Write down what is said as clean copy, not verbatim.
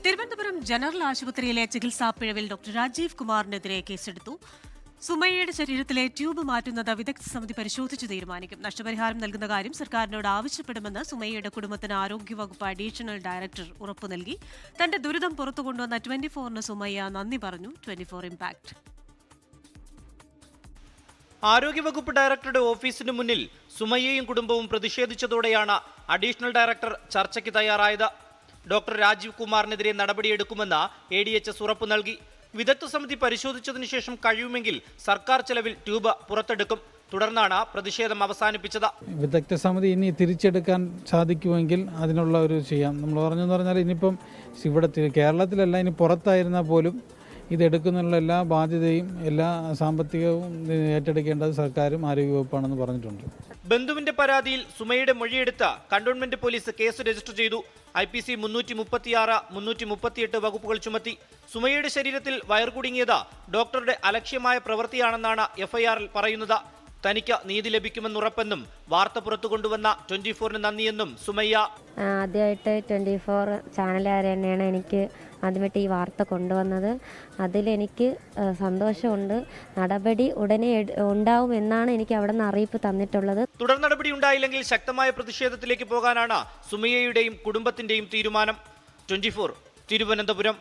Thiruvananthapuram general ആശുപത്രിയിലെ ചികിത്സാ പിഴവിൽ doctor Rajeev കുമാറിനെതിരെ കേസെടുത്തു. സുമയ്യയുടെ ശരീരത്തിലെ ട്യൂബ് മാറ്റുന്നത് വിദഗ്ധ സമിതി പരിശോധിച്ച് തീരുമാനിക്കും. നഷ്ടപരിഹാരം നൽകുന്ന കാര്യം സർക്കാരിനോട് ആവശ്യപ്പെടുമെന്ന് സുമയ്യയുടെ കുടുംബത്തിന് ആരോഗ്യവകുപ്പ് അഡീഷണൽ ഡയറക്ടർ ഉറപ്പു നൽകി. തന്റെ ദുരിതം പുറത്തു കൊണ്ടുവന്ന 24-ന് സുമയ്യ നന്ദി പറഞ്ഞു. 24 ഇംപാക്ട്. ആരോഗ്യവകുപ്പ് ഡയറക്ടറുടെ ഓഫീസിന് മുന്നിൽ സുമയ്യയും കുടുംബവും പ്രതിഷേധിച്ചതോടെയാണ് അഡീഷണൽ ഡയറക്ടർ ചർച്ചയ്ക്ക് തയ്യാറായത്. ഡോക്ടർ രാജീവ് കുമാറിനെതിരെ നടപടിയെടുക്കുമെന്ന് ADHS ഉറപ്പു നൽകി. വിദഗ്ധ സമിതി പരിശോധിച്ചതിനു ശേഷം കഴിയുമെങ്കിൽ സർക്കാർ ചെലവിൽ ട്യൂബ് പുറത്തെടുക്കും. തുടർന്നാണ് പ്രതിഷേധം അവസാനിപ്പിച്ചത്. വിദഗ്ധ സമിതി ഇനി തിരിച്ചെടുക്കാൻ സാധിക്കുമെങ്കിൽ അതിനുള്ള ഒരു ചെയ്യാം. നമ്മൾ പറഞ്ഞെന്ന് പറഞ്ഞാൽ ഇനിയിപ്പം ഇവിടെ കേരളത്തിലല്ല, ഇനി പുറത്തായിരുന്നാൽ പോലും ഇതെടുക്കുന്നുള്ള എല്ലാ ബാധ്യതയും എല്ലാ സാമ്പത്തികവും ഏറ്റെടുക്കേണ്ടത് സർക്കാരും ആരോഗ്യവകുപ്പാണെന്ന് പറഞ്ഞിട്ടുണ്ട്. ബന്ധുവിന്റെ പരാതിയിൽ സുമയുടെ മൊഴിയെടുത്ത് കന്റോൺമെന്റ് പോലീസ് കേസ് രജിസ്റ്റർ ചെയ്തു. IPC 336, 338 വകുപ്പുകൾ ചുമത്തി. സുമയുടെ ശരീരത്തിൽ വയർ കുടുങ്ങിയത് ഡോക്ടറുടെ അലക്ഷ്യമായ പ്രവൃത്തിയാണെന്നാണ് FIR-ൽ പറയുന്നത്. തനിക്ക് നീതി ലഭിക്കുമെന്നുറപ്പെന്നും വാർത്ത പുറത്തു കൊണ്ടുവന്ന 24-ന് നന്ദിയെന്നും സുമയ്യ. ആദ്യമായിട്ട് 24 ചാനലുകാർ തന്നെയാണ് എനിക്ക് ആദ്യമായിട്ട് ഈ വാർത്ത കൊണ്ടുവന്നത്. അതിലെനിക്ക് സന്തോഷമുണ്ട്. നടപടി ഉടനെ ഉണ്ടാവുമെന്നാണ് എനിക്ക് അവിടെ നിന്ന് അറിയിപ്പ് തന്നിട്ടുള്ളത്. തുടർ നടപടി ഉണ്ടായില്ലെങ്കിൽ ശക്തമായ പ്രതിഷേധത്തിലേക്ക് പോകാനാണ് സുമയ്യയുടെയും കുടുംബത്തിന്റെയും തീരുമാനം. 24 തിരുവനന്തപുരം.